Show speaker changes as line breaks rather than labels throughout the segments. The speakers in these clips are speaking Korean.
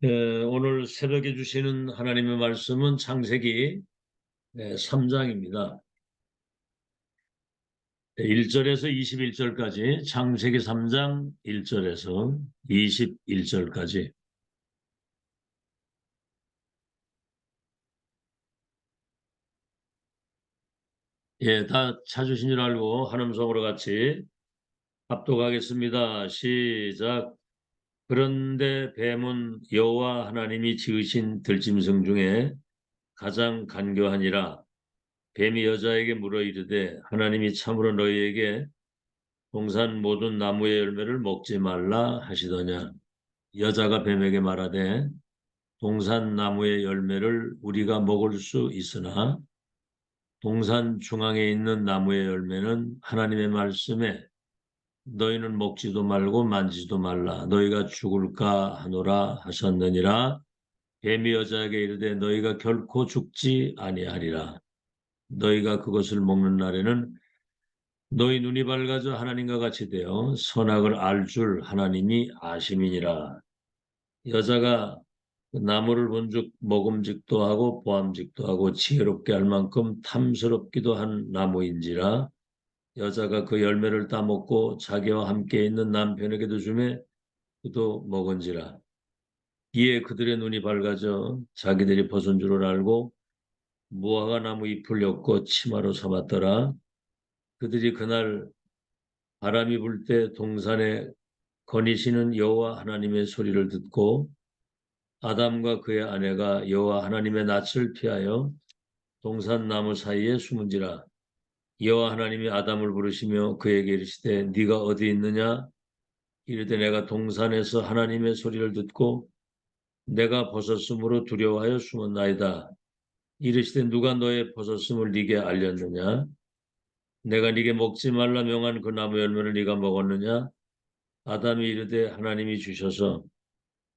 오늘 새벽에 주시는 하나님의 말씀은 창세기 3장입니다. 1절에서 21절까지, 창세기 3장 1절에서 21절까지. 다 찾으신 줄 알고 한 음성으로 같이 합독하겠습니다. 시작. 그런데 뱀은 여호와 하나님이 지으신 들짐승 중에 가장 간교하니라. 뱀이 여자에게 물어 이르되 하나님이 참으로 너희에게 동산 모든 나무의 열매를 먹지 말라 하시더냐. 여자가 뱀에게 말하되 동산 나무의 열매를 우리가 먹을 수 있으나 동산 중앙에 있는 나무의 열매는 하나님의 말씀에 너희는 먹지도 말고 만지도 말라 너희가 죽을까 하노라 하셨느니라. 뱀이 여자에게 이르되 너희가 결코 죽지 아니하리라. 너희가 그것을 먹는 날에는 너희 눈이 밝아져 하나님과 같이 되어 선악을 알 줄 하나님이 아심이니라. 여자가 그 나무를 본즉 먹음직도 하고 보암직도 하고 지혜롭게 할 만큼 탐스럽기도 한 나무인지라. 여자가 그 열매를 따먹고 자기와 함께 있는 남편에게도 주매 그도 먹은지라. 이에 그들의 눈이 밝아져 자기들이 벗은 줄을 알고 무화과 나무 잎을 엮고 치마로 삼았더라. 그들이 그날 바람이 불 때 동산에 거니시는 여호와 하나님의 소리를 듣고 아담과 그의 아내가 여호와 하나님의 낯을 피하여 동산 나무 사이에 숨은지라. 여호와 하나님이 아담을 부르시며 그에게 이르시되 네가 어디 있느냐. 이르되 내가 동산에서 하나님의 소리를 듣고 내가 벗었으므로 두려워하여 숨었나이다. 이르시되 누가 너의 벗었음을 네게 알렸느냐. 내가 네게 먹지 말라 명한 그 나무 열매를 네가 먹었느냐. 아담이 이르되 하나님이 주셔서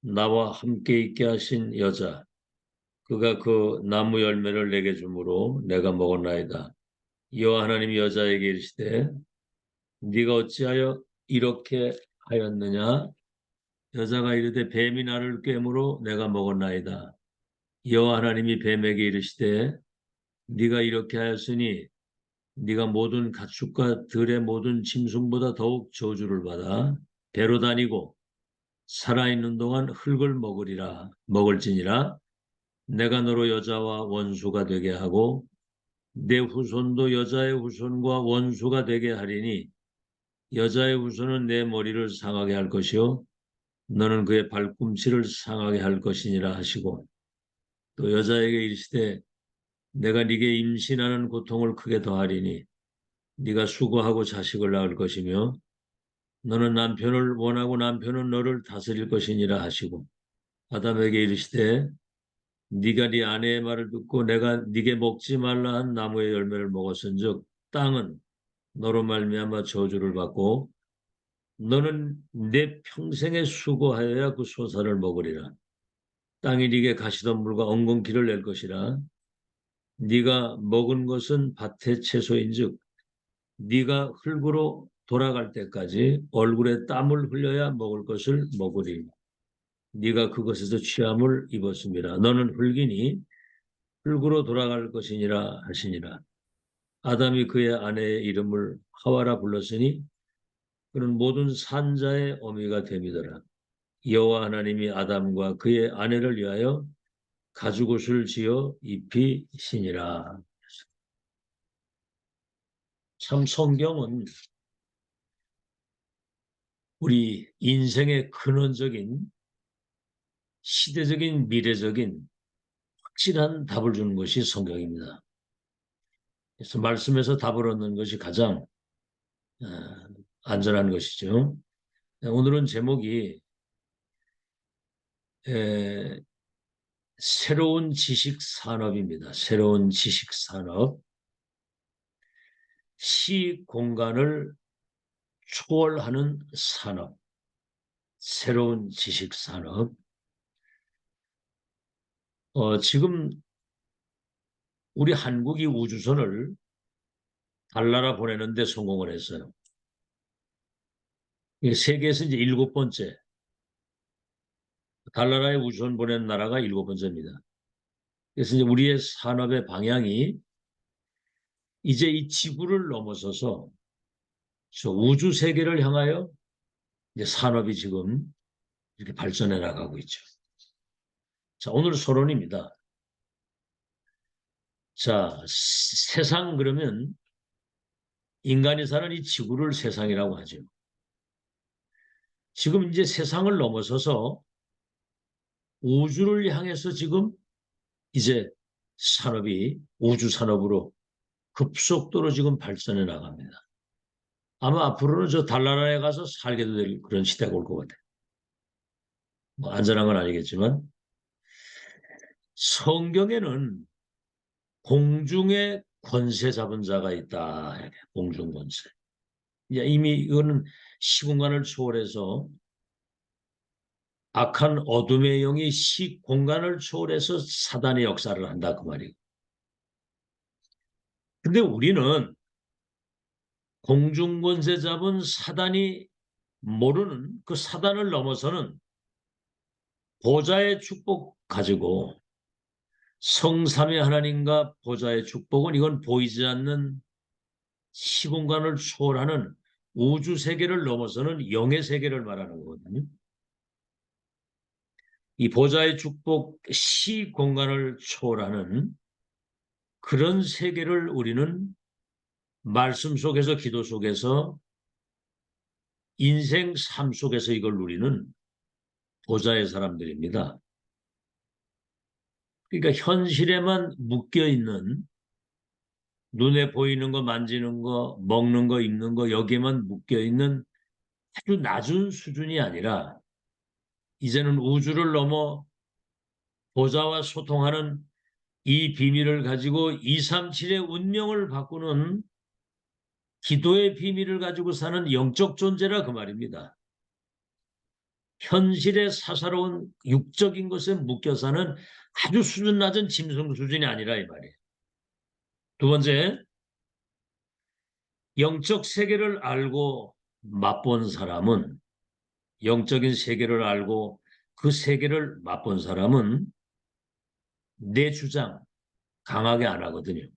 나와 함께 있게 하신 여자 그가 그 나무 열매를 내게 주므로 내가 먹었나이다. 여호와 하나님이 여자에게 이르시되 네가 어찌하여 이렇게 하였느냐. 여자가 이르되 뱀이 나를 꿰므로 내가 먹었나이다. 여호와 하나님이 뱀에게 이르시되 네가 이렇게 하였으니 네가 모든 가축과 들의 모든 짐승보다 더욱 저주를 받아 배로 다니고 살아있는 동안 흙을 먹을지니라. 내가 너로 여자와 원수가 되게 하고 내 후손도 여자의 후손과 원수가 되게 하리니 여자의 후손은 내 머리를 상하게 할 것이요 너는 그의 발꿈치를 상하게 할 것이니라 하시고 또 여자에게 이르시되 내가 네게 임신하는 고통을 크게 더하리니 네가 수고하고 자식을 낳을 것이며 너는 남편을 원하고 남편은 너를 다스릴 것이니라 하시고 아담에게 이르시되 네가 네 아내의 말을 듣고 내가 네게 먹지 말라 한 나무의 열매를 먹었은즉 땅은 너로 말미암아 저주를 받고 너는 내 평생에 수고하여야 그 소사를 먹으리라. 땅이 네게 가시덤불과 엉겅퀴를 낼 것이라. 네가 먹은 것은 밭의 채소인즉 네가 흙으로 돌아갈 때까지 얼굴에 땀을 흘려야 먹을 것을 먹으리. 네가 그것에서 취함을 입었음이라. 너는 흙이니 흙으로 돌아갈 것이니라 하시니라. 아담이 그의 아내의 이름을 하와라 불렀으니 그는 모든 산자의 어미가 됨이더라. 여호와 하나님이 아담과 그의 아내를 위하여 가죽옷을 지어 입히시니라. 참 성경은 우리 인생의 근원적인 시대적인 미래적인 확실한 답을 주는 것이 성경입니다. 그래서 말씀에서 답을 얻는 것이 가장 어, 안전한 것이죠. 오늘은 제목이 에, 새로운 지식 산업입니다. 새로운 지식 산업. 시 공간을 초월하는 산업. 새로운 지식 산업. 지금 우리 한국이 우주선을 달나라 보내는데 성공을 했어요. 세계에서 이제 7번째 달나라에 우주선 보낸 나라가 7번째입니다. 그래서 이제 우리의 산업의 방향이 이제 이 지구를 넘어서서 저 우주 세계를 향하여 이제 산업이 지금 이렇게 발전해 나가고 있죠. 자, 오늘 서론입니다. 자, 세상 그러면 인간이 사는 이 지구를 세상이라고 하죠. 지금 이제 세상을 넘어서서 우주를 향해서 지금 이제 산업이 우주 산업으로 급속도로 지금 발전해 나갑니다. 아마 앞으로는 저 달나라에 가서 살게도 될 그런 시대가 올 것 같아요. 뭐 안전한 건 아니겠지만 성경에는 공중에 권세 잡은 자가 있다. 공중 권세. 이미 이거는 시공간을 초월해서 악한 어둠의 영이 시공간을 초월해서 사단의 역사를 한다 그 말이에요. 근데 우리는 공중 권세 잡은 사단이 모르는 그 사단을 넘어서는 보좌의 축복 가지고 성삼위 하나님과 보좌의 축복은 이건 보이지 않는 시공간을 초월하는 우주 세계를 넘어서는 영의 세계를 말하는 거거든요. 이 보좌의 축복 시공간을 초월하는 그런 세계를 우리는 말씀 속에서 기도 속에서 인생 삶 속에서 이걸 누리는 보좌의 사람들입니다. 그러니까 현실에만 묶여있는 눈에 보이는 거, 만지는 거, 먹는 거, 입는 거 여기에만 묶여있는 아주 낮은 수준이 아니라 이제는 우주를 넘어 보좌와 소통하는 이 비밀을 가지고 237의 운명을 바꾸는 기도의 비밀을 가지고 사는 영적 존재라 그 말입니다. 현실의 사사로운 육적인 것에 묶여 사는 아주 수준 낮은 짐승 수준이 아니라 이 말이에요. 두 번째, 영적 세계를 알고 맛본 사람은 영적인 세계를 알고 그 세계를 맛본 사람은 내 주장 강하게 안 하거든요.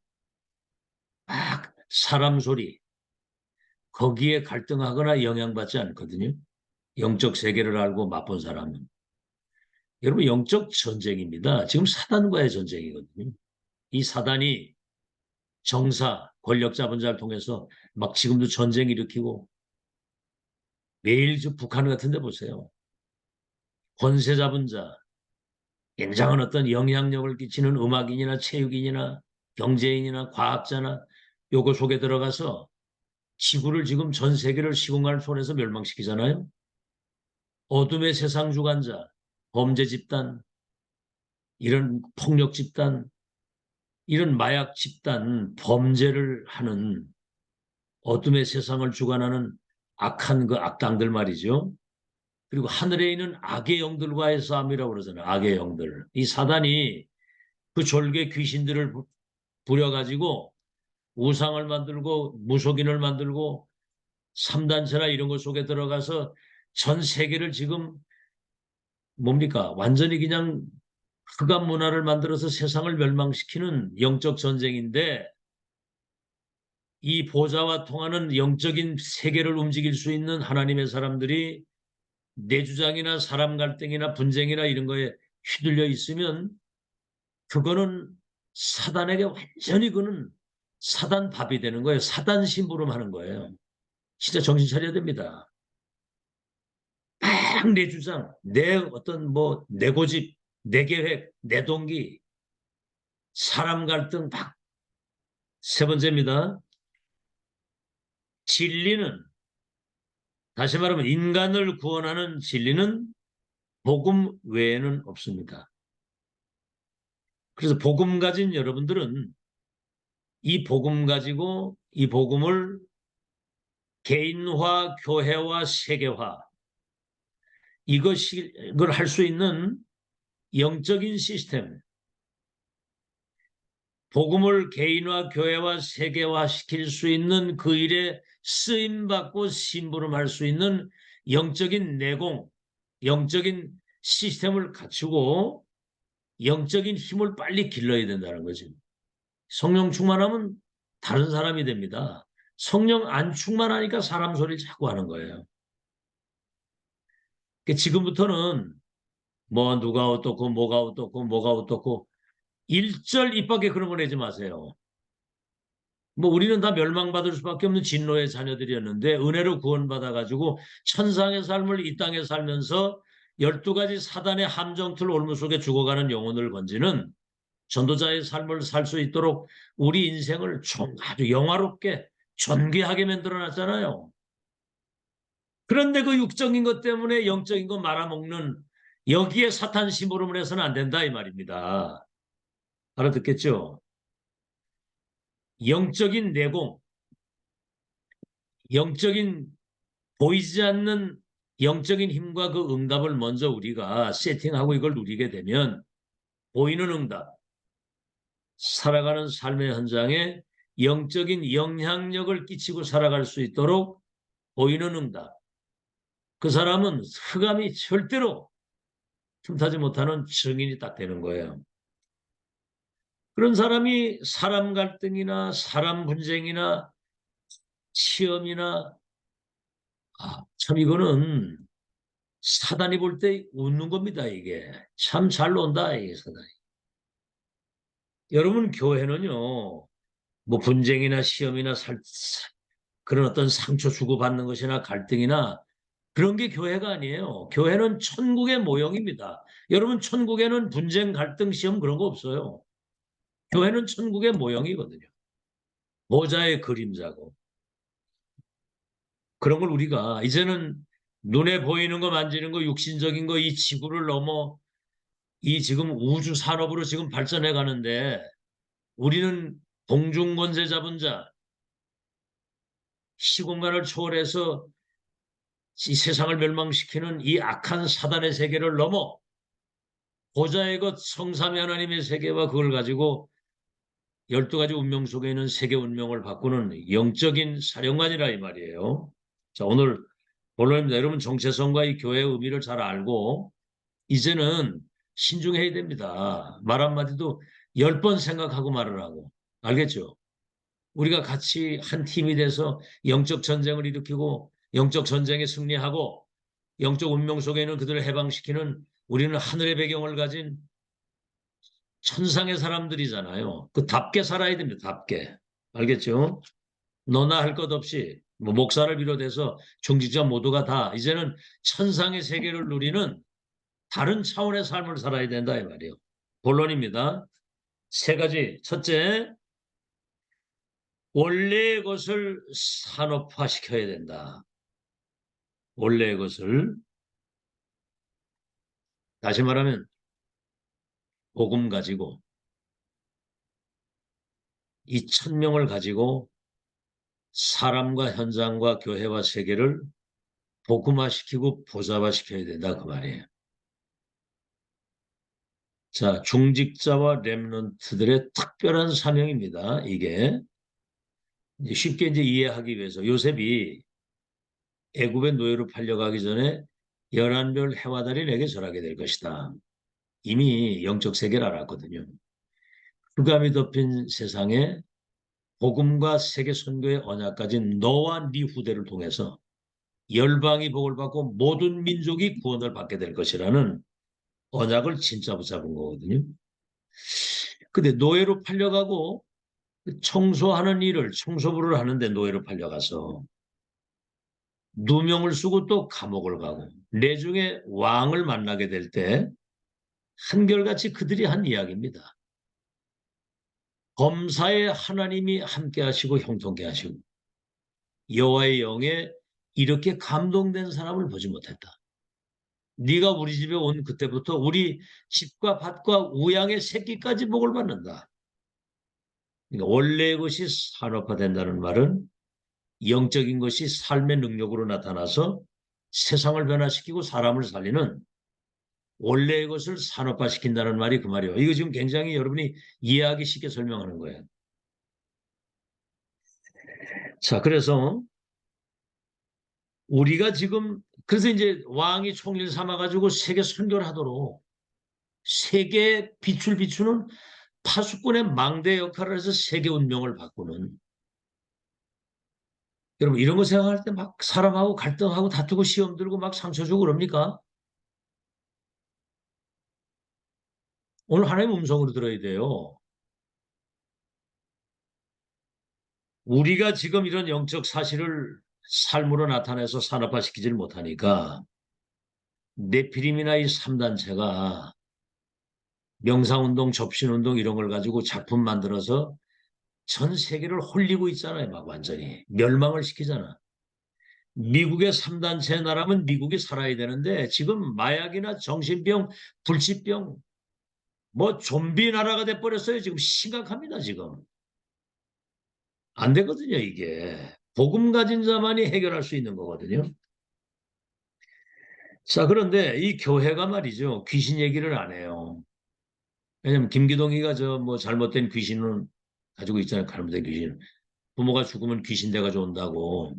막 사람 소리 거기에 갈등하거나 영향받지 않거든요. 영적 세계를 알고 맛본 사람은. 여러분 영적 전쟁입니다. 지금 사단과의 전쟁이거든요. 이 사단이 정사, 권력 잡은 자를 통해서 막 지금도 전쟁 일으키고 매일 저 북한 같은 데 보세요. 권세 잡은 자, 굉장한 어떤 영향력을 끼치는 음악인이나 체육인이나 경제인이나 과학자나 요거 속에 들어가서 지구를 지금 전 세계를 시공간을 손에서 멸망시키잖아요. 어둠의 세상 주관자, 범죄 집단, 이런 폭력 집단, 이런 마약 집단, 범죄를 하는 어둠의 세상을 주관하는 악한 그 악당들 말이죠. 그리고 하늘에 있는 악의 영들과의 싸움이라고 그러잖아요. 악의 영들. 이 사단이 그 졸개 귀신들을 부려가지고 우상을 만들고 무속인을 만들고 3단체나 이런 것 속에 들어가서 전 세계를 지금 뭡니까? 완전히 그냥 흑암 문화를 만들어서 세상을 멸망시키는 영적 전쟁인데 이 보좌와 통하는 영적인 세계를 움직일 수 있는 하나님의 사람들이 내주장이나 사람 갈등이나 분쟁이나 이런 거에 휘둘려 있으면 그거는 사단에게 완전히 그는 사단 밥이 되는 거예요. 사단 심부름하는 거예요. 진짜 정신 차려야 됩니다. 막 내 주장, 내 어떤 뭐 내 고집, 내 계획, 내 동기, 사람 갈등 막. 세 번째입니다. 진리는 다시 말하면 인간을 구원하는 진리는 복음 외에는 없습니다. 그래서 복음 가진 여러분들은 이 복음 가지고 이 복음을 개인화, 교회화, 세계화 이걸 할 수 있는 영적인 시스템, 복음을 개인화, 교회화, 세계화 시킬 수 있는 그 일에 쓰임받고 심부름할 수 있는 영적인 내공, 영적인 시스템을 갖추고 영적인 힘을 빨리 길러야 된다는 거지. 성령 충만하면 다른 사람이 됩니다. 성령 안 충만하니까 사람 소리를 자꾸 하는 거예요. 그러니까 지금부터는 뭐 누가 어떻고 뭐가 어떻고 뭐가 어떻고 일절 입 밖에 그런 거 내지 마세요. 뭐 우리는 다 멸망받을 수밖에 없는 진노의 자녀들이었는데 은혜로 구원받아가지고 천상의 삶을 이 땅에 살면서 12가지 사단의 함정틀 올무 속에 죽어가는 영혼을 건지는 전도자의 삶을 살 수 있도록 우리 인생을 아주 영화롭게 존귀하게 만들어놨잖아요. 그런데 그 육적인 것 때문에 영적인 거 말아먹는 여기에 사탄 심부름을 해서는 안 된다 이 말입니다. 알아듣겠죠? 영적인 내공, 영적인 보이지 않는 영적인 힘과 그 응답을 먼저 우리가 세팅하고 이걸 누리게 되면 보이는 응답, 살아가는 삶의 현장에 영적인 영향력을 끼치고 살아갈 수 있도록 보이는 응답. 그 사람은 흑암이 절대로 틈타지 못하는 증인이 딱 되는 거예요. 그런 사람이 사람 갈등이나 사람 분쟁이나 시험이나 참 이거는 사단이 볼 때 웃는 겁니다. 이게 참 잘 논다 이게 사단이. 여러분 교회는요 뭐 분쟁이나 시험이나 그런 어떤 상처 주고받는 것이나 갈등이나 그런 게 교회가 아니에요. 교회는 천국의 모형입니다. 여러분 천국에는 분쟁, 갈등, 시험 그런 거 없어요. 교회는 천국의 모형이거든요. 모자의 그림자고. 그런 걸 우리가 이제는 눈에 보이는 거 만지는 거 육신적인 거 이 지구를 넘어 이 지금 우주 산업으로 지금 발전해 가는데 우리는 공중권세 잡은 자 시공간을 초월해서 이 세상을 멸망시키는 이 악한 사단의 세계를 넘어 보좌의 것 성삼위 하나님의 세계와 그걸 가지고 12가지 운명 속에 있는 세계 운명을 바꾸는 영적인 사령관이라 이 말이에요. 자, 오늘 본론입니다. 여러분 정체성과 이 교회의 의미를 잘 알고 이제는 신중해야 됩니다. 말 한마디도 10번 생각하고 말을 하고. 알겠죠? 우리가 같이 한 팀이 돼서 영적 전쟁을 일으키고 영적 전쟁에 승리하고 영적 운명 속에 있는 그들을 해방시키는 우리는 하늘의 배경을 가진 천상의 사람들이잖아요. 그 답게 살아야 됩니다. 답게. 알겠죠? 너나 할 것 없이 뭐 목사를 비롯해서 중직자 모두가 다 이제는 천상의 세계를 누리는 다른 차원의 삶을 살아야 된다 이 말이에요. 본론입니다. 세 가지. 첫째, 원래의 것을 산업화시켜야 된다. 원래의 것을 다시 말하면 복음 가지고 이 천명을 가지고 사람과 현장과 교회와 세계를 복음화시키고 보좌화시켜야 된다 그 말이에요. 자, 중직자와 렘넌트들의 특별한 사명입니다. 이게 쉽게 이제 이해하기 위해서 요셉이 애굽의 노예로 팔려가기 전에 11별 해와 달이 내게 절하게 될 것이다. 이미 영적 세계를 알았거든요. 흑암이 덮인 세상에 복음과 세계 선교의 언약 가진 너와 네 후대를 통해서 열방이 복을 받고 모든 민족이 구원을 받게 될 것이라는 언약을 진짜 붙잡은 거거든요. 근데 노예로 팔려가고 청소하는 일을 청소부를 하는데 노예로 팔려가서 누명을 쓰고 또 감옥을 가고 내중에 왕을 만나게 될 때 한결같이 그들이 한 이야기입니다. 범사에 하나님이 함께 하시고 형통케 하시고 여호와의 영에 이렇게 감동된 사람을 보지 못했다. 네가 우리 집에 온 그때부터 우리 집과 밭과 우양의 새끼까지 복을 받는다. 그러니까 원래의 것이 산업화된다는 말은 영적인 것이 삶의 능력으로 나타나서 세상을 변화시키고 사람을 살리는 원래의 것을 산업화시킨다는 말이 그 말이에요. 이거 지금 굉장히 여러분이 이해하기 쉽게 설명하는 거예요. 자, 그래서 우리가 지금 그래서 이제 왕이 총리를 삼아가지고 세계 선교를 하도록 세계 빛을 비추는 파수꾼의 망대 역할을 해서 세계 운명을 바꾸는. 여러분 이런 거 생각할 때 막 사람하고 갈등하고 다투고 시험 들고 막 상처 주고 그럽니까? 오늘 하나님 음성으로 들어야 돼요. 우리가 지금 이런 영적 사실을 삶으로 나타내서 산업화시키지를 못하니까 네피림이나 이 3단체가 명상운동, 접신운동 이런 걸 가지고 작품 만들어서 전 세계를 홀리고 있잖아요. 막 완전히. 멸망을 시키잖아. 미국의 3단체 나라면 미국이 살아야 되는데 지금 마약이나 정신병, 불치병, 뭐 좀비 나라가 돼버렸어요. 지금 심각합니다. 지금. 안 되거든요. 이게. 복음 가진 자만이 해결할 수 있는 거거든요. 자, 그런데 이 교회가 말이죠. 귀신 얘기를 안 해요. 왜냐면 김기동이가 저 뭐 잘못된 귀신을 가지고 있잖아요. 잘못된 귀신. 부모가 죽으면 귀신 돼가지고 온다고.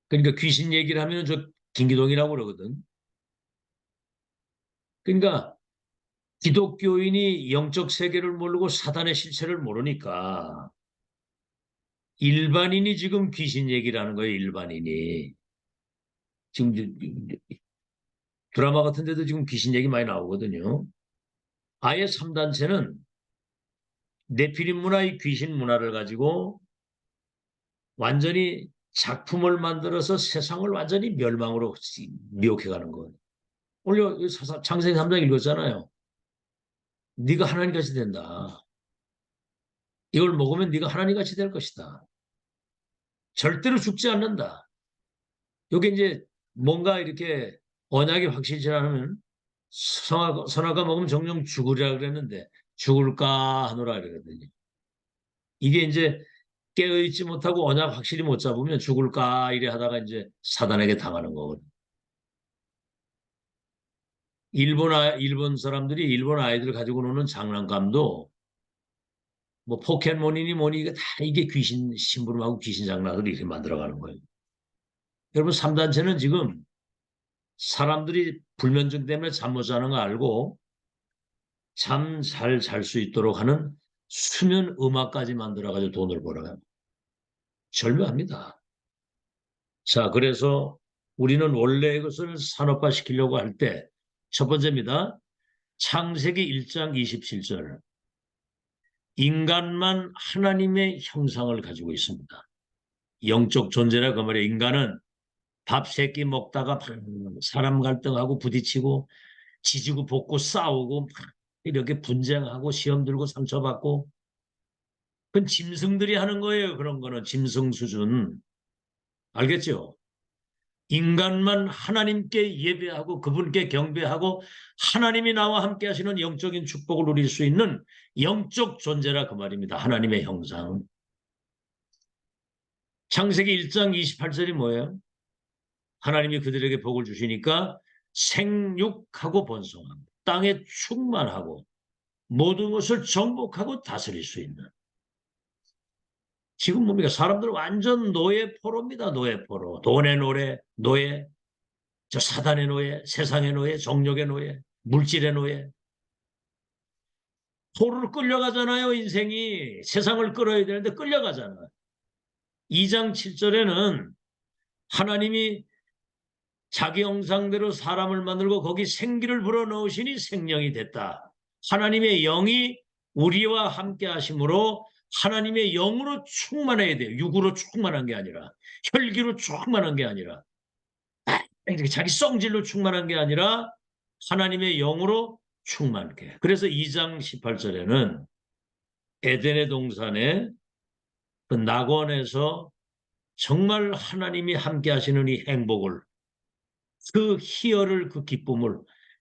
그러니까 귀신 얘기를 하면 저 김기동이라고 그러거든. 그러니까 기독교인이 영적 세계를 모르고 사단의 실체를 모르니까 일반인이 지금 귀신 얘기를 하는 거예요. 일반인이. 지금 드라마 같은 데도 지금 귀신 얘기 많이 나오거든요. 아예 3단체는 네피림 문화의 귀신 문화를 가지고 완전히 작품을 만들어서 세상을 완전히 멸망으로 미혹해가는 거예요. 오늘 창세기 3장 읽었잖아요. 네가 하나님같이 된다. 이걸 먹으면 네가 하나님같이 될 것이다. 절대로 죽지 않는다. 이게 이제 뭔가 이렇게 언약이 확실치 않으면 선악과 먹으면 정령 죽으리라 그랬는데 죽을까 하노라 그러거든요. 이게 이제 깨어있지 못하고 언약 확실히 못 잡으면 죽을까 이래 하다가 이제 사단에게 당하는 거거든요. 일본 사람들이 일본 아이들 가지고 노는 장난감도 뭐 포켓몬이니 뭐니 이게 다 이게 귀신 심부름하고 귀신 장난으로 이렇게 만들어가는 거예요. 여러분 3단체는 지금 사람들이 불면증 때문에 잠 못 자는 거 알고 잠 잘 잘 수 있도록 하는 수면 음악까지 만들어가지고 돈을 벌어요. 절묘합니다. 자, 그래서 우리는 원래 이것을 산업화시키려고 할 때 첫 번째입니다. 창세기 1장 27절. 인간만 하나님의 형상을 가지고 있습니다. 영적 존재라 그 말이에요. 인간은 밥 세 끼 먹다가 사람 갈등하고 부딪히고 지지고 볶고 싸우고 이렇게 분쟁하고 시험 들고 상처받고 그건 짐승들이 하는 거예요. 그런 거는 짐승 수준. 알겠죠? 인간만 하나님께 예배하고 그분께 경배하고 하나님이 나와 함께 하시는 영적인 축복을 누릴 수 있는 영적 존재라 그 말입니다. 하나님의 형상. 창세기 1장 28절이 뭐예요? 하나님이 그들에게 복을 주시니까 생육하고 번성하고 땅에 충만하고 모든 것을 정복하고 다스릴 수 있는. 지금 뭡니까? 사람들 완전 노예 포로입니다. 노예 포로. 돈의 노예, 저 사단의 노예, 세상의 노예, 정력의 노예, 물질의 노예. 포로로 끌려가잖아요. 인생이. 세상을 끌어야 되는데 끌려가잖아요. 2장 7절에는 하나님이 자기 형상대로 사람을 만들고 거기 생기를 불어넣으시니 생명이 됐다. 하나님의 영이 우리와 함께 하심으로 하나님의 영으로 충만해야 돼요. 육으로 충만한 게 아니라 혈기로 충만한 게 아니라 자기 성질로 충만한 게 아니라 하나님의 영으로 충만하게. 그래서 2장 18절에는 에덴의 동산에 그 낙원에서 정말 하나님이 함께 하시는 이 행복을 그 희열을 그 기쁨을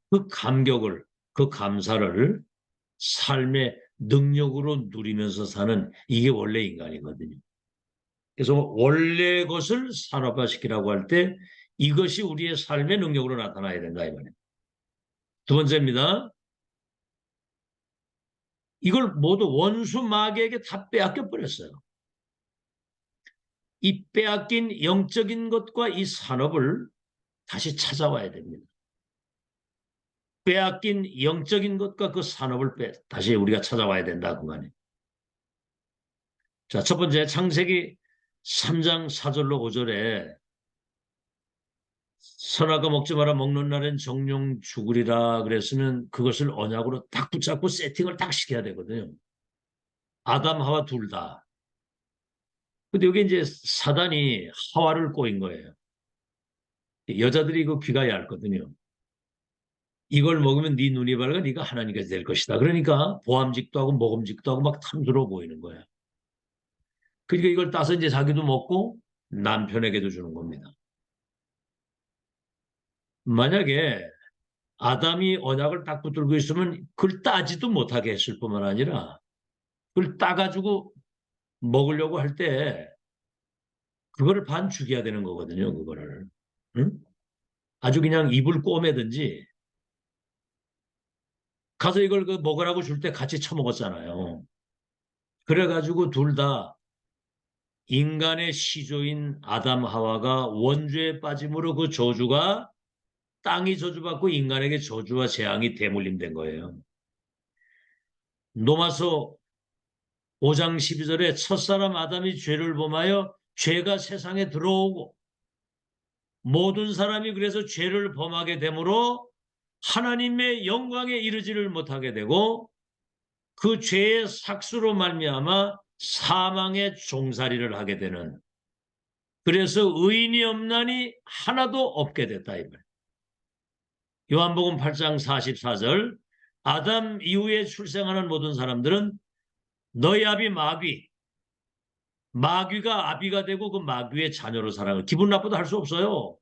그 감격을 그 감사를 삶의 능력으로 누리면서 사는 이게 원래 인간이거든요. 그래서 원래 것을 산업화시키라고 할 때 이것이 우리의 삶의 능력으로 나타나야 된다 이 말이에요. 두 번째입니다. 이걸 모두 원수 마귀에게 다 빼앗겨 버렸어요. 이 빼앗긴 영적인 것과 이 산업을 다시 찾아와야 됩니다. 빼앗긴 영적인 것과 그 산업을 다시 우리가 찾아와야 된다. 그거아니에요. 자, 첫 번째 창세기 3장 4절로 5절에 선악과 먹지 마라 먹는 날엔 정령 죽으리라 그랬으면 그것을 언약으로 딱 붙잡고 세팅을 딱 시켜야 되거든요. 아담 하와 둘 다. 근데 여기 이제 사단이 하와를 꼬인 거예요. 여자들이 그 귀가 얇거든요. 이걸 먹으면 네 눈이 밝아 네가 하나님께 될 것이다. 그러니까 보암직도 하고 먹음직도 하고 막 탐스러워 보이는 거야. 그러니까 이걸 따서 이제 자기도 먹고 남편에게도 주는 겁니다. 만약에 아담이 언약을 딱 붙들고 있으면 그걸 따지도 못하게 했을 뿐만 아니라 그걸 따가지고 먹으려고 할 때 그거를 반 죽여야 되는 거거든요. 그거를. 응? 아주 그냥 입을 꼬매든지 가서 이걸 그 먹으라고 줄 때 같이 처먹었잖아요. 그래가지고 둘 다 인간의 시조인 아담 하와가 원죄에 빠짐으로 그 저주가 땅이 저주받고 인간에게 저주와 재앙이 대물림된 거예요. 로마서 5장 12절에 첫사람 아담이 죄를 범하여 죄가 세상에 들어오고 모든 사람이 그래서 죄를 범하게 되므로 하나님의 영광에 이르지를 못하게 되고 그 죄의 삭수로 말미암아 사망의 종살이를 하게 되는 그래서 의인이 없나니 하나도 없게 됐다 이 말. 요한복음 8장 44절 아담 이후에 출생하는 모든 사람들은 너희 아비 마귀가 아비가 되고 그 마귀의 자녀로 살아가는 기분 나쁘다 할 수 없어요.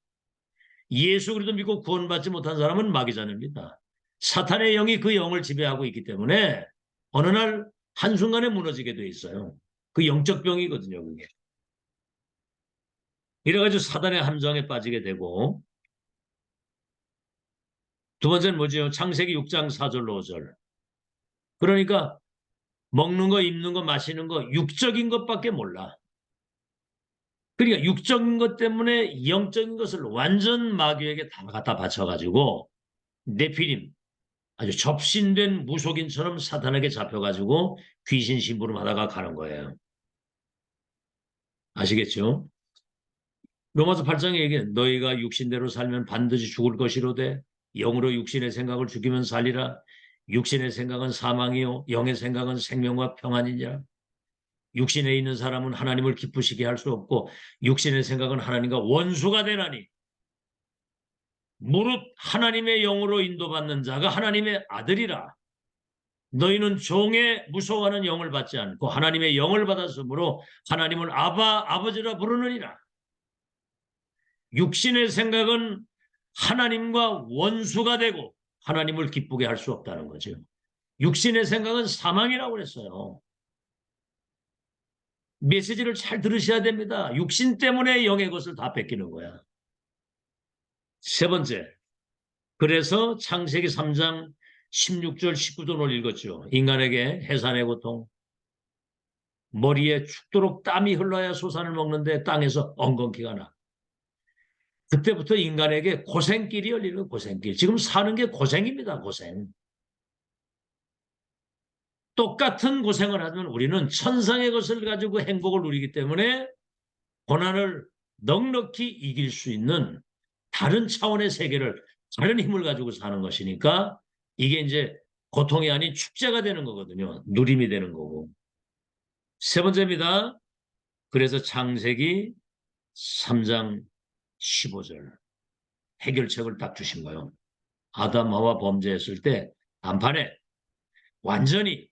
예수 그리스도 믿고 구원받지 못한 사람은 마귀 자녀입니다. 사탄의 영이 그 영을 지배하고 있기 때문에 어느 날 한순간에 무너지게 돼 있어요. 그 영적 병이거든요. 그게. 이래가지고 사단의 함정에 빠지게 되고 두 번째는 뭐죠? 창세기 6장 4절로 5절. 그러니까 먹는 거, 입는 거, 마시는 거 육적인 것밖에 몰라. 그러니까 육적인 것 때문에 영적인 것을 완전 마귀에게 다 갖다 바쳐가지고 네피림, 아주 접신된 무속인처럼 사탄에게 잡혀가지고 귀신 심부름하다가 가는 거예요. 아시겠죠? 로마서 8장에 얘기해 너희가 육신대로 살면 반드시 죽을 것이로되 영으로 육신의 생각을 죽이면 살리라. 육신의 생각은 사망이요 영의 생각은 생명과 평안이니라. 육신에 있는 사람은 하나님을 기쁘시게 할 수 없고 육신의 생각은 하나님과 원수가 되나니 무릇 하나님의 영으로 인도받는 자가 하나님의 아들이라. 너희는 종의 무서워하는 영을 받지 않고 하나님의 영을 받았으므로 하나님을 아버지라 부르느니라. 육신의 생각은 하나님과 원수가 되고 하나님을 기쁘게 할 수 없다는 거죠. 육신의 생각은 사망이라고 그랬어요. 메시지를 잘 들으셔야 됩니다. 육신 때문에 영의 것을 다 뺏기는 거야. 세 번째, 그래서 창세기 3장 16절 19절을 읽었죠. 인간에게 해산의 고통, 머리에 죽도록 땀이 흘러야 소산을 먹는데 땅에서 엉겅퀴가 나. 그때부터 인간에게 고생길이 열리는 고생길. 지금 사는 게 고생입니다. 고생. 똑같은 고생을 하면 우리는 천상의 것을 가지고 행복을 누리기 때문에 고난을 넉넉히 이길 수 있는 다른 차원의 세계를 다른 힘을 가지고 사는 것이니까 이게 이제 고통이 아닌 축제가 되는 거거든요. 누림이 되는 거고. 세 번째입니다. 그래서 창세기 3장 15절 해결책을 딱 주신 거예요. 아담하와 범죄했을 때 단판에 완전히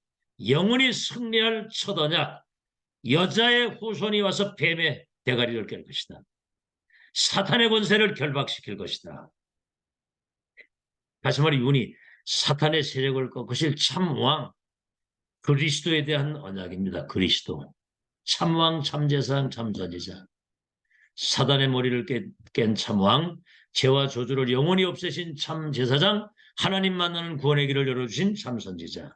영원히 승리할 첫 언약 여자의 후손이 와서 뱀의 대가리를 깰 것이다. 사탄의 권세를 결박시킬 것이다. 다시 말해 이분이 사탄의 세력을 꺾으실 참왕 그리스도에 대한 언약입니다. 그리스도. 참왕, 참제사장, 참선지자. 사단의 머리를 깬 참왕, 죄와 저주를 영원히 없애신 참제사장, 하나님 만나는 구원의 길을 열어주신 참선지자.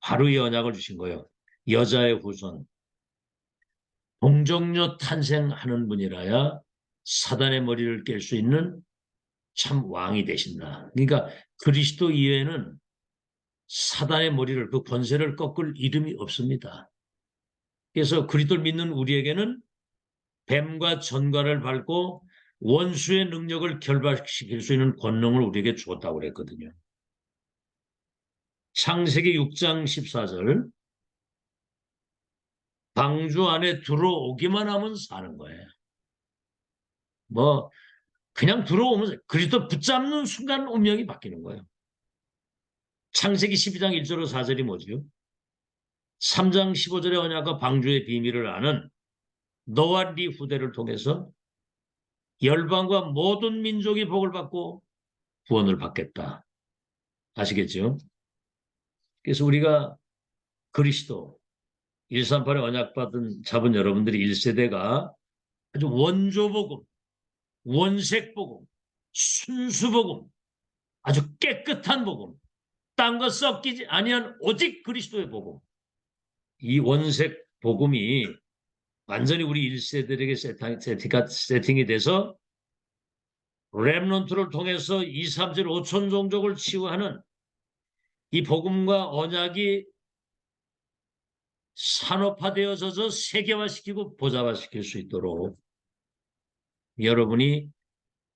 바로 이 언약을 주신 거예요. 여자의 후손. 동정녀 탄생하는 분이라야 사단의 머리를 깰 수 있는 참 왕이 되신다. 그러니까 그리스도 이외에는 사단의 머리를, 그 권세를 꺾을 이름이 없습니다. 그래서 그리스도를 믿는 우리에게는 뱀과 전갈을 밟고 원수의 능력을 결박시킬 수 있는 권능을 우리에게 주었다고 그랬거든요. 창세기 6장 14절, 방주 안에 들어오기만 하면 사는 거예요. 뭐 그냥 들어오면 그리스도 붙잡는 순간 운명이 바뀌는 거예요. 창세기 12장 1절로 4절이 뭐지요? 3장 15절의 언약과 방주의 비밀을 아는 너와 네 후대를 통해서 열방과 모든 민족이 복을 받고 구원을 받겠다. 아시겠죠? 그래서 우리가 그리스도 138의 언약 잡은 여러분들이 1세대가 아주 원조복음, 원색복음, 순수복음, 아주 깨끗한 복음, 딴 거 섞이지 아니한 오직 그리스도의 복음. 이 원색 복음이 완전히 우리 1세대에게 세팅이 돼서 렘넌트를 통해서 2, 3절 5천 종족을 치유하는 이 복음과 언약이 산업화되어져서 세계화시키고 보좌화시킬 수 있도록 여러분이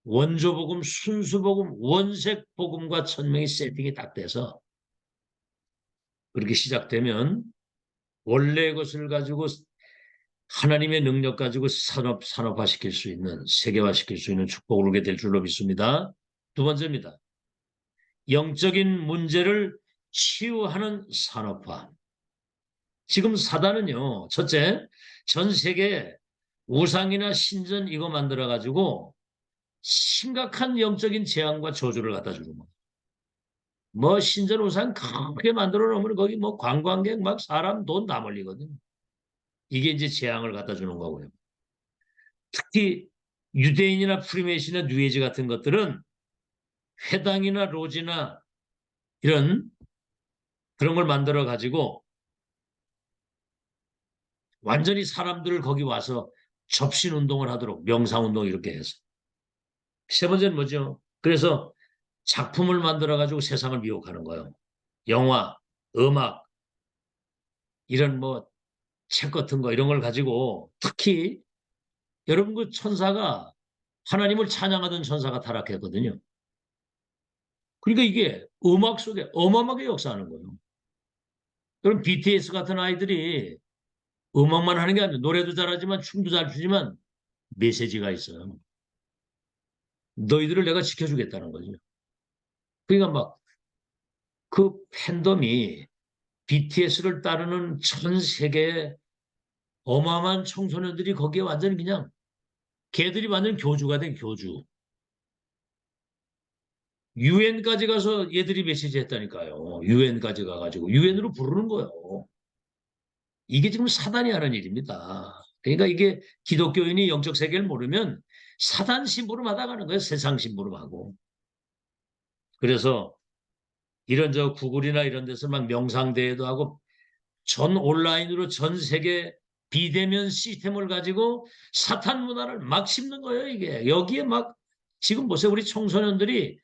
원조복음, 순수복음, 원색복음과 천명의 세팅이 딱 돼서 그렇게 시작되면 원래의 것을 가지고 하나님의 능력 가지고 산업화시킬 수 있는, 세계화시킬 수 있는 축복을 얻게 될 줄로 믿습니다. 두 번째입니다. 영적인 문제를 치유하는 산업화. 지금 사단은요, 첫째, 전 세계 우상이나 신전 이거 만들어가지고 심각한 영적인 재앙과 저주를 갖다 주는 거예요. 뭐 신전 우상 크게 만들어 놓으면 거기 뭐 관광객 막 사람 돈 다 몰리거든요. 이게 이제 재앙을 갖다 주는 거고요. 특히 유대인이나 프리메이슨이나 뉴에이지 같은 것들은 회당이나 로지나 이런 그런 걸 만들어 가지고 완전히 사람들을 거기 와서 접신 운동을 하도록 명상 운동 이렇게 해서. 세 번째는 뭐죠? 그래서 작품을 만들어 가지고 세상을 미혹하는 거예요. 영화, 음악 이런 뭐 책 같은 거 이런 걸 가지고 특히 여러분 그 천사가 하나님을 찬양하던 천사가 타락했거든요. 그러니까 이게 음악 속에 어마어마하게 역사하는 거예요. 그럼 BTS 같은 아이들이 음악만 하는 게 아니라 노래도 잘하지만 춤도 잘 추지만 메시지가 있어요. 너희들을 내가 지켜주겠다는 거죠. 그러니까 막 그 팬덤이 BTS를 따르는 전 세계의 어마어마한 청소년들이 거기에 완전히 그냥 걔들이 완전 교주가 된 교주. 유엔까지 가서 얘들이 메시지 했다니까요. 유엔까지 가가지고 유엔으로 부르는 거예요. 이게 지금 사단이 하는 일입니다. 그러니까 이게 기독교인이 영적 세계를 모르면 사단 심부름 하다 가는 거예요. 세상 심부름하고. 그래서 이런 저 구글이나 이런 데서 막 명상대회도 하고 전 온라인으로 전 세계 비대면 시스템을 가지고 사탄 문화를 막 심는 거예요. 이게 여기에 막 지금 보세요. 우리 청소년들이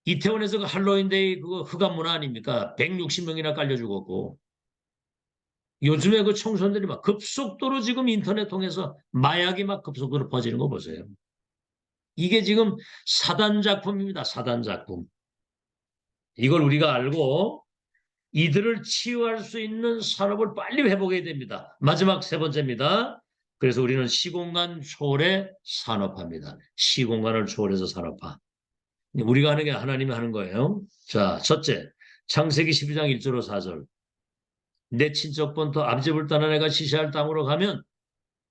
이태원에서 그 할로윈데이 그거 흑암 문화 아닙니까? 160명이나 깔려 죽었고 요즘에 그 청소년들이 막 급속도로 지금 인터넷 통해서 마약이 막 급속도로 퍼지는 거 보세요. 이게 지금 사단 작품입니다. 사단 작품. 이걸 우리가 알고 이들을 치유할 수 있는 산업을 빨리 회복해야 됩니다. 마지막 세 번째입니다. 그래서 우리는 시공간 초월의 산업화입니다. 시공간을 초월해서 산업화. 우리가 하는 게 하나님이 하는 거예요. 자, 첫째, 창세기 12장 1절로 4절. 내 친척부터 아비집을 떠나 내가 지시할 땅으로 가면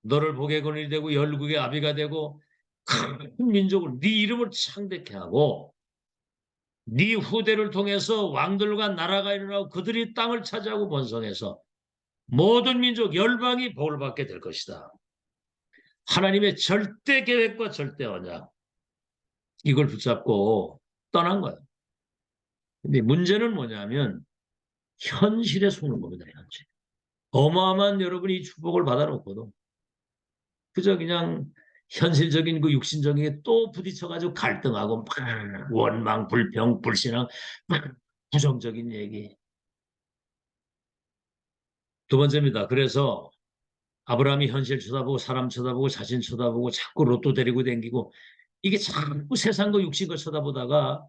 너를 복의 근원이 되고 열국의 아비가 되고 큰 민족을 네 이름을 창대케 하고 네 후대를 통해서 왕들과 나라가 일어나고 그들이 땅을 차지하고 번성해서 모든 민족 열방이 복을 받게 될 것이다. 하나님의 절대 계획과 절대 언약 이걸 붙잡고 떠난 거예요. 근데 문제는 뭐냐면 현실에 속는 겁니다. 현실. 어마어마한 여러분이 이 축복을 받아놓고도 그저 그냥 현실적인 그 육신적인 게 또 부딪혀가지고 갈등하고 막 원망, 불평, 불신앙, 막 부정적인 얘기. 두 번째입니다. 그래서 아브라함이 현실 쳐다보고 사람 쳐다보고 자신 쳐다보고 자꾸 로또 데리고 다니고 이게 자꾸 세상과 육신과 쳐다보다가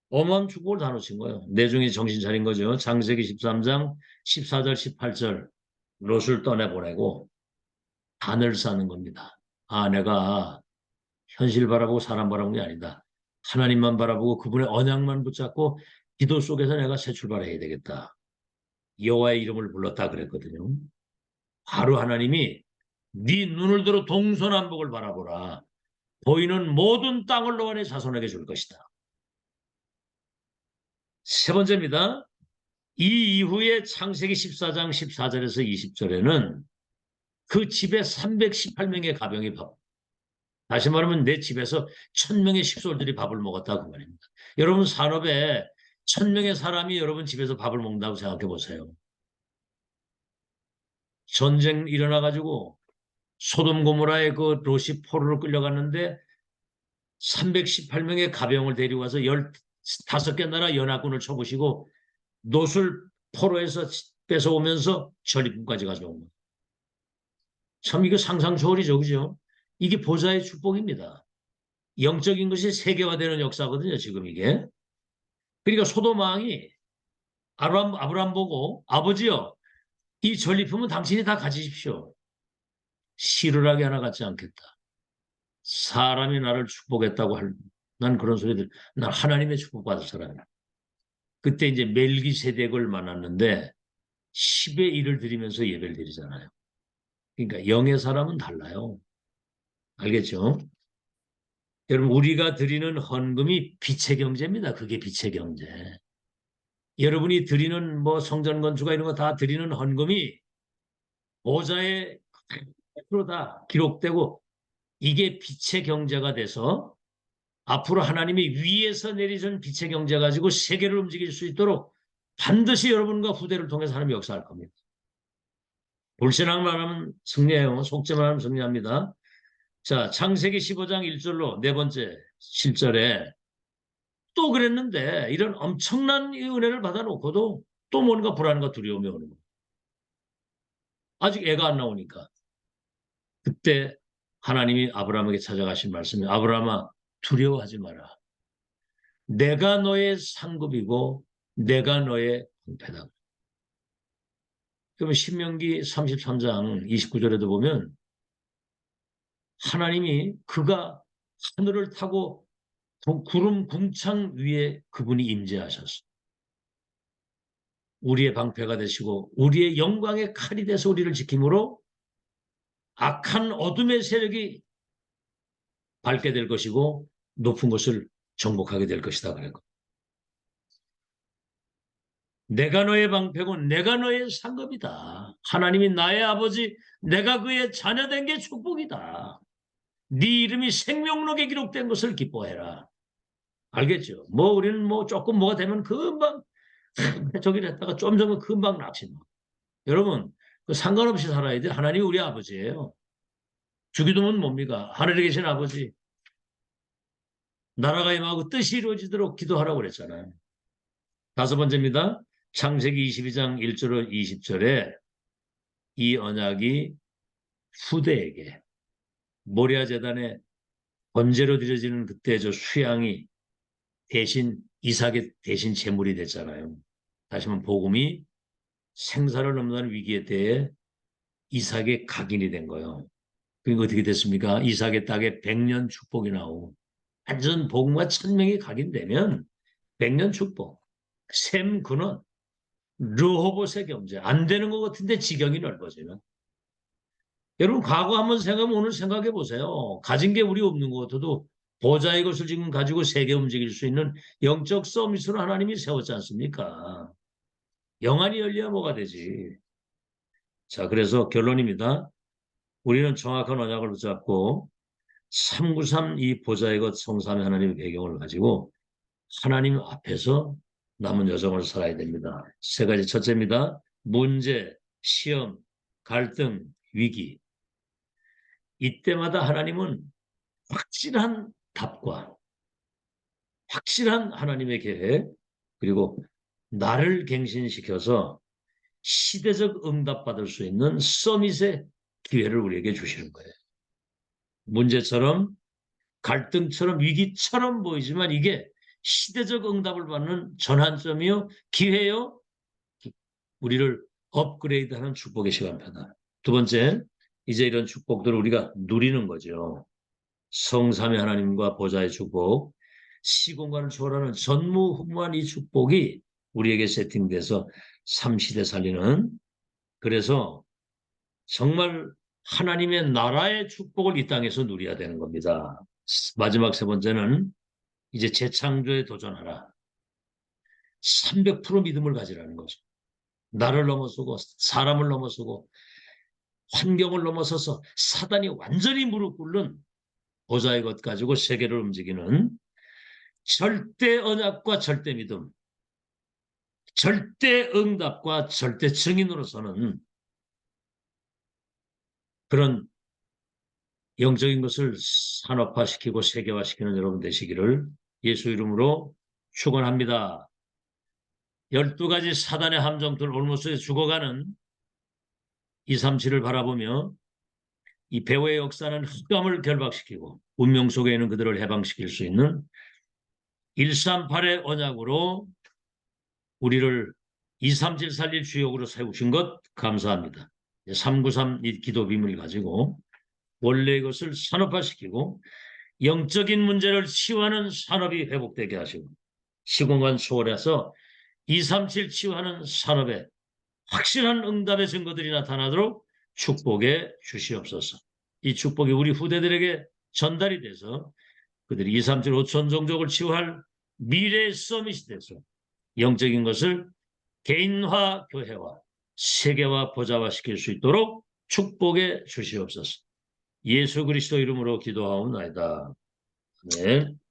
어마어마한 축복을 다 놓친 거예요. 내중에 정신 차린 거죠. 창세기 13장 14절 18절 롯을 떠내보내고 단을 쌓는 겁니다. 아, 내가 현실 바라보고 사람 바라보는 게 아니다. 하나님만 바라보고 그분의 언약만 붙잡고 기도 속에서 내가 새 출발해야 되겠다. 여호와의 이름을 불렀다 그랬거든요. 바로 하나님이 네 눈을 들어 동서남북을 바라보라. 보이는 모든 땅을 너와 네 자손에게 줄 것이다. 세 번째입니다. 이 이후에 창세기 14장 14절에서 20절에는 그 집에 318명의 가병이 밥, 다시 말하면 내 집에서 1000명의 식솔들이 밥을 먹었다 그 말입니다. 여러분 산업에 1000명의 사람이 여러분 집에서 밥을 먹는다고 생각해 보세요. 전쟁 일어나가지고 소돔 고모라의 그 롯이 포로로 끌려갔는데 318명의 가병을 데리고 와서 15개 나라 연합군을 쳐부시고 롯을 포로에서 뺏어오면서 전리품까지 가져온 거예요. 참 이거 상상 초월이죠, 그죠? 이게 보좌의 축복입니다. 영적인 것이 세계화되는 역사거든요, 지금 이게. 그러니까 소돔 왕이 아브라함 보고 아버지요, 이 전리품은 당신이 다 가지십시오. 시루라기 하나 갖지 않겠다. 사람이 나를 축복했다고 난 그런 소리들, 난 하나님의 축복받을 사람이야. 그때 이제 멜기세덱을 만났는데 10의 1을 드리면서 예배를 드리잖아요. 그러니까 영의 사람은 달라요. 알겠죠? 여러분 우리가 드리는 헌금이 빛의 경제입니다. 그게 빛의 경제. 여러분이 드리는 뭐 성전 건축가 이런 거 다 드리는 헌금이 보좌에 100%다 기록되고 이게 빛의 경제가 돼서 앞으로 하나님이 위에서 내리준 빛의 경제 가지고 세계를 움직일 수 있도록 반드시 여러분과 후대를 통해서 하나님이 역사할 겁니다. 불신앙만 하면 승리해요. 속죄만 하면 승리합니다. 자, 창세기 15장 1절로 네 번째 7절에 또 그랬는데 이런 엄청난 은혜를 받아놓고도 또 뭔가 불안과 두려움이 오는 거예요. 아직 애가 안 나오니까. 그때 하나님이 아브라함에게 찾아가신 말씀이 아브라함아 두려워하지 마라. 내가 너의 상급이고 내가 너의 방패다. 그러면 신명기 33장 29절에도 보면 하나님이 그가 하늘을 타고 구름 궁창 위에 그분이 임재하셨어. 우리의 방패가 되시고 우리의 영광의 칼이 돼서 우리를 지킴으로 악한 어둠의 세력이 밟게 될 것이고 높은 것을 정복하게 될 것이다. 그랬고. 내가 너의 방패고 내가 너의 상급이다. 하나님이 나의 아버지, 내가 그의 자녀된 게 축복이다. 네 이름이 생명록에 기록된 것을 기뻐해라. 알겠죠? 뭐 우리는 뭐 조금 뭐가 되면 금방 저기를 했다가 좀 전에 금방 납치만. 여러분 그 상관없이 살아야 돼. 하나님이 우리 아버지예요. 주기도문 뭡니까? 하늘에 계신 아버지. 나라가 임하고 뜻이 이루어지도록 기도하라고 그랬잖아요. 다섯 번째입니다. 창세기 22장 1절로 20절에 이 언약이 후대에게 모리아 제단에 번제로 드려지는 그때 저 수양이 대신 이삭의 대신 제물이 됐잖아요. 다시 한번 복음이 생사를 넘는 위기에 대해 이삭의 각인이 된 거예요. 그리고 어떻게 됐습니까? 이삭의 땅에 100년 축복이 나오고 완전 복음과 천명이 각인되면 100년 축복, 샘 근원, 르호봇의 경제 안 되는 것 같은데 지경이 넓어지는. 여러분 과거 한번 생각하면 오늘 생각해 보세요. 가진 게 우리 없는 것 같아도 보좌의 것을 지금 가지고 세계 움직일 수 있는 영적 서밋으로 하나님이 세웠지 않습니까? 영안이 열려야 뭐가 되지. 자, 그래서 결론입니다. 우리는 정확한 언약을 붙잡고 393 이 보좌의 것 성삼위 하나님의 배경을 가지고 하나님 앞에서 남은 여정을 살아야 됩니다. 세 가지 첫째입니다. 문제, 시험, 갈등, 위기. 이때마다 하나님은 확실한 답과 확실한 하나님의 계획, 그리고 나를 갱신시켜서 시대적 응답받을 수 있는 서밋의 기회를 우리에게 주시는 거예요. 문제처럼 갈등처럼 위기처럼 보이지만 이게 시대적 응답을 받는 전환점이요, 기회요, 우리를 업그레이드하는 축복의 시간표다. 두 번째, 이제 이런 축복들을 우리가 누리는 거죠. 성삼위 하나님과 보좌의 축복, 시공간을 초월하는 전무후무한 이 축복이 우리에게 세팅돼서 삼시대 살리는, 그래서 정말 하나님의 나라의 축복을 이 땅에서 누려야 되는 겁니다. 마지막 세 번째는 이제 재창조에 도전하라. 300% 믿음을 가지라는 거죠. 나를 넘어서고 사람을 넘어서고 환경을 넘어서서 사단이 완전히 무릎 꿇는 보좌의 것 가지고 세계를 움직이는 절대 언약과 절대 믿음, 절대 응답과 절대 증인으로서는 그런 영적인 것을 산업화시키고 세계화시키는 여러분 되시기를 예수 이름으로 축원합니다. 12가지 사단의 함정들 올무스에 죽어가는 237을 바라보며 이 배후의 역사는 흑암을 결박시키고 운명 속에 있는 그들을 해방시킬 수 있는 138의 언약으로 우리를 237 살릴 주역으로 세우신 것 감사합니다. 393 이 기도 비밀을 가지고 원래 이것을 산업화시키고 영적인 문제를 치유하는 산업이 회복되게 하시고 시공간 초월해서 237 치유하는 산업에 확실한 응답의 증거들이 나타나도록 축복해 주시옵소서. 이 축복이 우리 후대들에게 전달이 돼서 그들이 237 5천 종족을 치유할 미래의 서밋이 돼서 영적인 것을 개인화 교회와 세계화 보좌화시킬 수 있도록 축복해 주시옵소서. 예수 그리스도 이름으로 기도하옵나이다. 아멘.